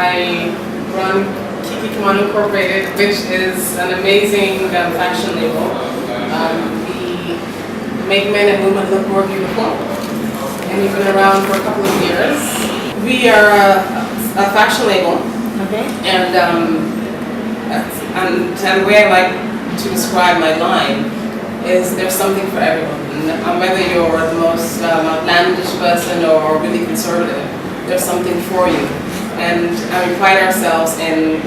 I run Kiki Kamanu Incorporated, which is an amazing fashion label. We make men and women look more beautiful, and we've been around for a couple of years. We are a fashion label, and the way I like to describe my line is there's something for everyone. Whether you're the most outlandish person or really conservative, there's something for you. And we pride ourselves in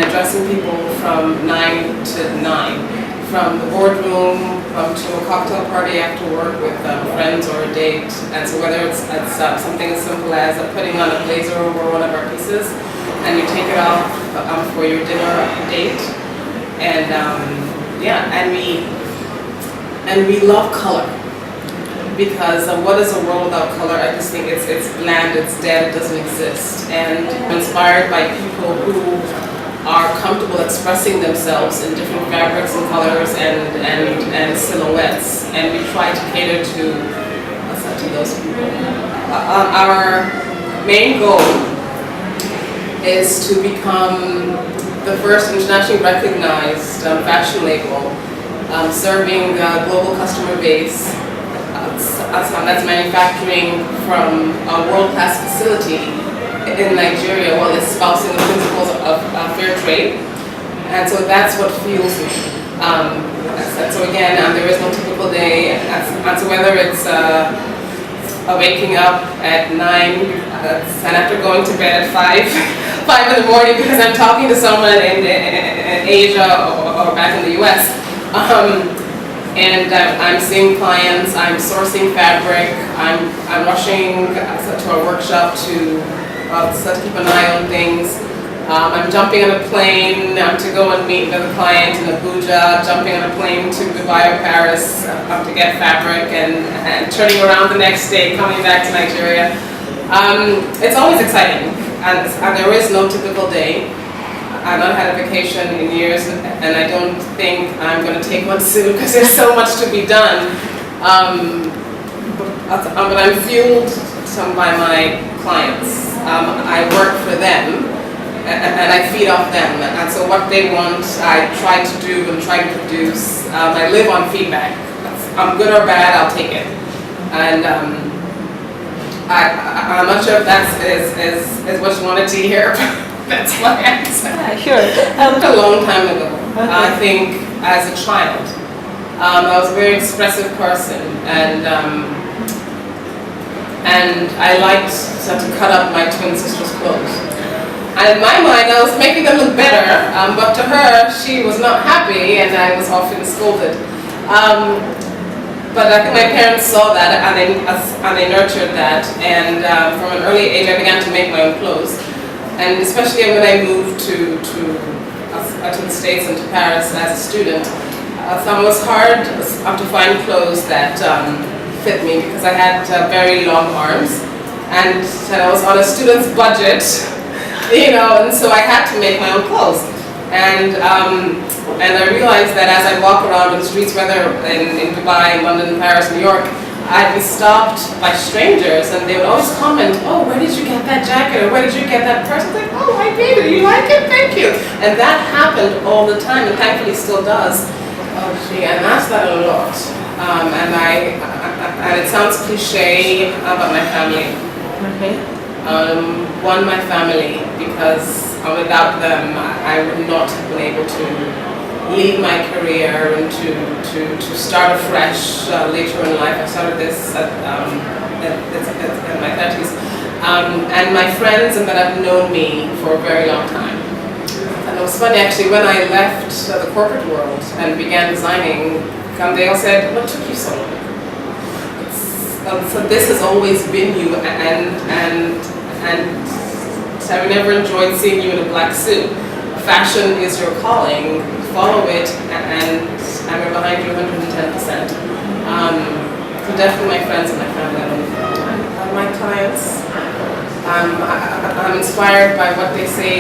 addressing people from 9 to 9, from the boardroom to a cocktail party after work with friends or a date. And so whether it's something as simple as putting on a blazer over one of our pieces, and you take it off for your dinner date, and we love color, because what is a world without color? I just think it's bland, it's dead, it doesn't exist. And I'm inspired by people who are comfortable expressing themselves in different fabrics and colors and silhouettes, and we try to cater to those people. Our main goal is to become the first internationally recognized fashion label serving a global customer base that's manufacturing from a world-class facility in Nigeria while espousing the principles of fair trade. And so that's what fuels me. And so again, there is no typical day. And so whether it's waking up at 9 and after going to bed at 5 in the morning because I'm talking to someone in Asia or back in the US. And I'm seeing clients, I'm sourcing fabric, I'm rushing to our workshop to keep an eye on things. I'm jumping on a plane to go and meet with a client in Abuja, jumping on a plane to Dubai or Paris to get fabric, and turning around the next day, coming back to Nigeria. It's always exciting, and there is no typical day. I've not had a vacation in years, and I don't think I'm going to take one soon because there's so much to be done. But I'm fueled by my clients. I work for them, and I feed off them. And so what they want, I try to do and try to produce. I live on feedback. Good or bad, I'll take it. And I'm not sure if that is what you wanted to hear. That's my answer. Yeah, sure. A long time ago. Okay. I think as a child, I was a very expressive person, and I liked to cut up my twin sister's clothes. And in my mind, I was making them look better, but to her, she was not happy, and I was often scolded. But I think my parents saw that, and they nurtured that, and from an early age, I began to make my own clothes. And especially when I moved to the States and to Paris as a student, it was hard to find clothes that fit me because I had very long arms, and I was on a student's budget, and so I had to make my own clothes. And I realized that as I walk around the streets, whether in Dubai, London, Paris, New York, I'd be stopped by strangers, and they would always comment, "Oh, where did you get that jacket?" or "Where did you get that purse?" I was like, "Oh, I made it. You like it? Thank you." And that happened all the time, and thankfully still does. Oh, gee, I'm asked that a lot, and it sounds cliche about my family. Okay. One, my family, because without them, I would not have been able to lead my career and to start afresh later in life. I started this in my 30s. And my friends and that have known me for a very long time. And it was funny actually, when I left the corporate world and began designing, they all said, "What took you so long?" So this has always been you, and I've never enjoyed seeing you in a black suit. Fashion is your calling. Follow it, and I'm behind you 110%. So definitely my friends and my family. My clients, I'm inspired by what they say,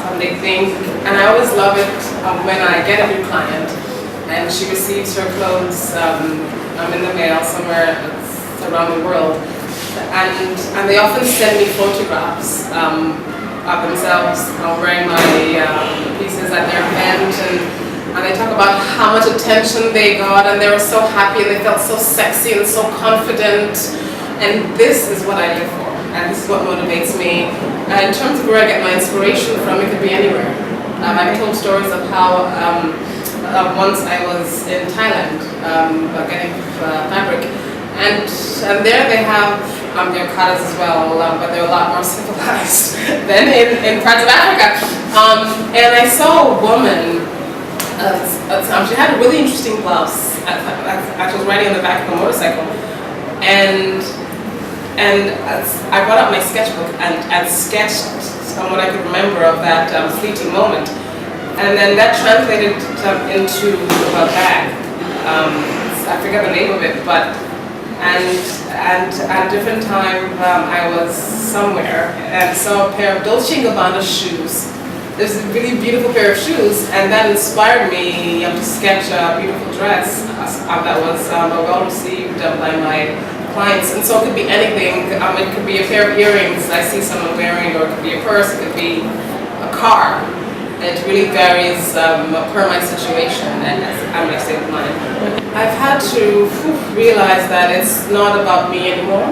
what they think, and I always love it when I get a new client and she receives her clothes in the mail somewhere around the world, and they often send me photographs of themselves wearing my pieces at their event, and they talk about how much attention they got, and they were so happy and they felt so sexy and so confident. And this is what I live for, and this is what motivates me. In terms of where I get my inspiration from, it could be anywhere. I've told stories of how once I was in Thailand getting fabric, and there they have their katas as well, but they're a lot more civilized than in parts of Africa. And I saw a woman, she had a really interesting blouse. I was riding on the back of a motorcycle, and I brought out my sketchbook and sketched what I could remember of that fleeting moment. And then that translated into a bag. I forget the name of it, but and at a different time I was somewhere and saw a pair of Dolce & Gabbana shoes. There's a really beautiful pair of shoes, and that inspired me to sketch a beautiful dress that was well received by my clients. And so it could be anything. It could be a pair of earrings I see someone wearing, or it could be a purse, it could be a car. It really varies per my situation and my state of mind. I've had to realize that it's not about me anymore.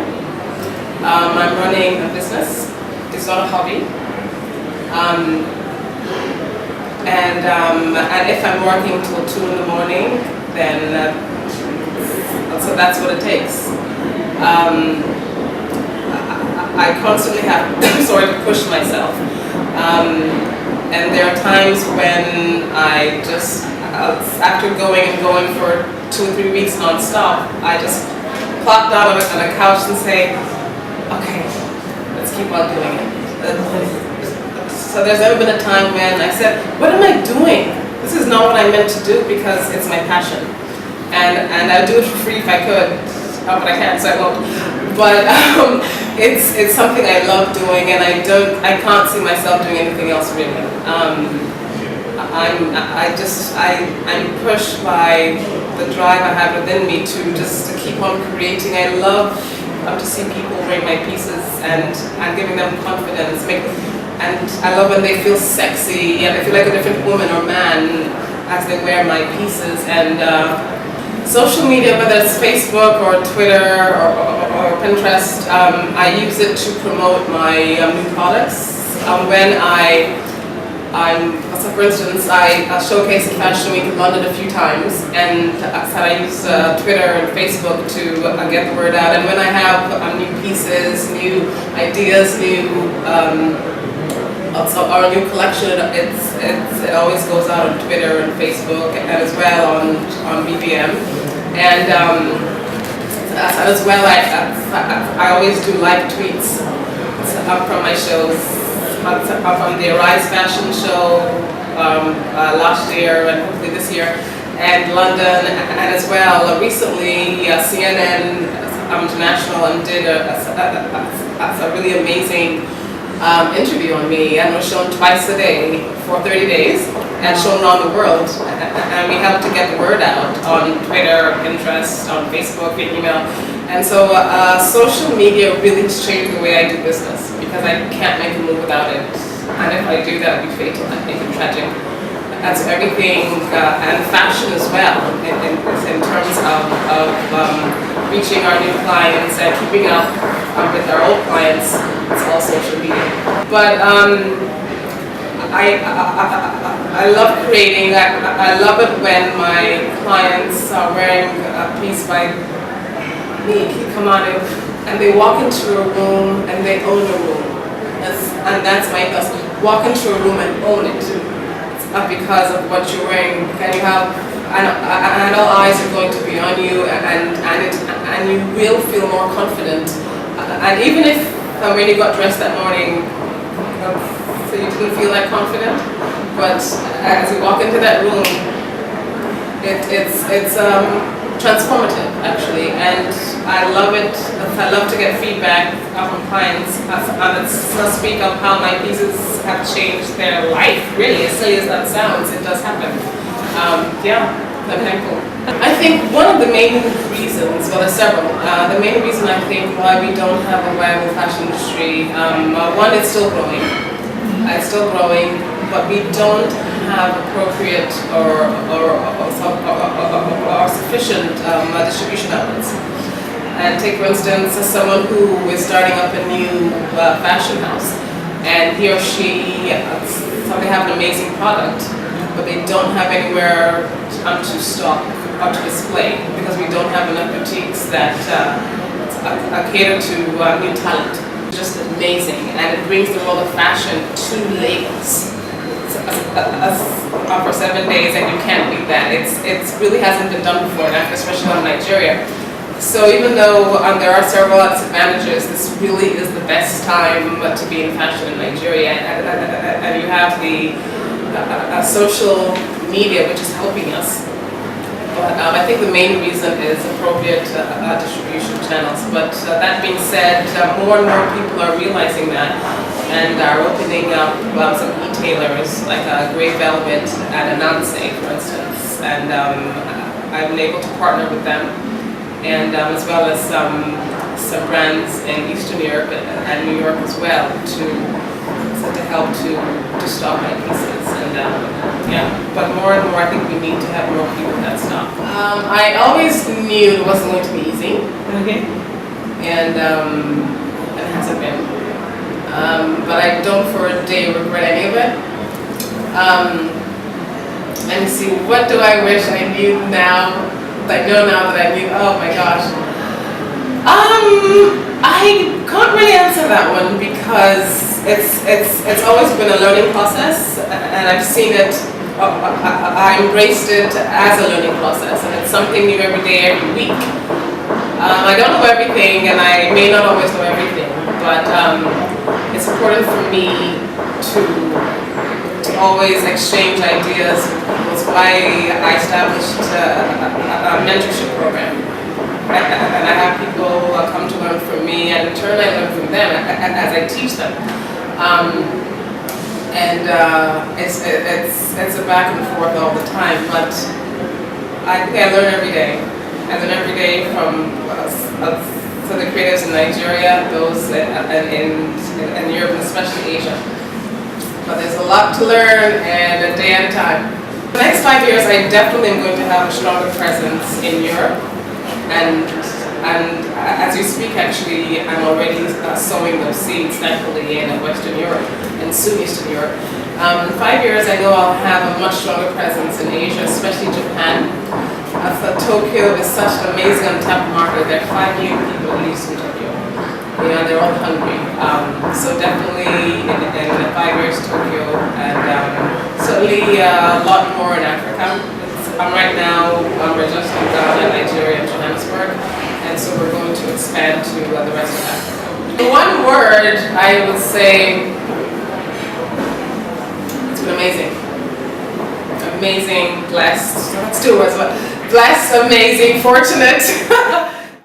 I'm running a business. It's not a hobby. And if I'm working till 2 in the morning, then so that's what it takes. I constantly have to push myself. And there are times when I just, after going for 2 or 3 weeks non-stop, I just plop down on a couch and say, okay, let's keep on doing it. So there's never been a time when I said, what am I doing? This is not what I meant to do, because it's my passion. And I'd do it for free if I could, but I can't, so I won't. But it's something I love doing, and I can't see myself doing anything else really. I'm pushed by the drive I have within me to keep on creating. I love to see people wearing my pieces and giving them confidence. And I love when they feel sexy and they feel like a different woman or man as they wear my pieces. And social media, whether it's Facebook or Twitter or Pinterest, I use it to promote my new products. So for instance, I showcased at Fashion Week in London a few times, and so I use Twitter and Facebook to get the word out. And when I have new pieces, new ideas, our new collection, it always goes out on Twitter and Facebook, and as well on BBM. And as well, I always do live tweets from my shows, from the Arise Fashion Show last year and hopefully this year, and London, and as well recently CNN International did a really amazing interview on me, and was shown twice a day for 30 days and shown around the world, and we helped to get the word out on Twitter, Pinterest, on Facebook, via email. And so social media really has changed the way I do business, because I can't make a move without it, and if I do, that would be fatal. I think it's tragic. And so everything, and fashion as well, in terms of reaching our new clients and keeping up with our old clients, it's all social media. But I love creating. I love it when my clients are wearing a piece by me, Kiki Kamanu, and they walk into a room and they own the room. And that's my ethos. Walk into a room and own it. Because of what you're wearing, and you have, and all eyes are going to be on you, and you will feel more confident. And even if when you got dressed that morning, so you didn't feel that confident, but as you walk into that room, it's transformative actually, and I love it. I love to get feedback from clients and speak of how my pieces have changed their life. Really, as silly as that sounds, it does happen. Yeah, I'm thankful. I think one of the main reasons, well, there's several. The main reason I think why we don't have a viable fashion industry, one, it's still growing. It's still growing, but we don't have appropriate or sufficient distribution outlets. And take for instance someone who is starting up a new fashion house, and he or she they have an amazing product, but they don't have anywhere to stock or to display because we don't have enough boutiques that cater to new talent. It's just amazing, and it brings the world of fashion to Lagos for 7 days, and you can't beat that. It really hasn't been done before, especially in Nigeria. So even though there are several disadvantages, this really is the best time to be in fashion in Nigeria, and you have the social media which is helping us. But I think the main reason is appropriate distribution channels. But that being said, more and more people are realizing that and are opening up some e-tailers like Grey Velvet and Ananse, for instance, and I've been able to partner with them, and as well as some brands in Eastern Europe and New York as well to help to stock my pieces. And yeah, but more and more I think we need to have more people that stock. I always knew it wasn't going to be easy. Okay. And it hasn't been. But I don't for a day regret any of it. Let me see, what do I wish I knew now? I know now that I knew. Oh my gosh. I can't really answer that one because it's always been a learning process, and I've seen it. I embraced it as a learning process, and it's something new every day, every week. I don't know everything, and I may not always know everything, but it's important for me to always exchange ideas. That's why I established a mentorship program, and I have people come to learn from me, and in turn I learn from them as I teach them. It's a back and forth all the time, but I think I learn every day. I learn every day from the creatives in Nigeria, those in Europe, and especially Asia. But there's a lot to learn, and a day at a time. The next 5 years, I definitely am going to have a stronger presence in Europe, and as we speak, actually, I'm already sowing those seeds, thankfully, in Western Europe and soon Eastern Europe. In 5 years, I know I'll have a much stronger presence in Asia, especially Japan. Tokyo is such an amazing untapped market. There are 5 million people at least in Tokyo. You know, they're all hungry. So definitely in 5 years, Tokyo, and certainly a lot more in Africa. Right now, we're just in Ghana, Nigeria, and Johannesburg, and so we're going to expand to the rest of Africa. In one word, I would say it's been amazing. Amazing, blessed. Let's do it. Blessed, amazing, fortunate.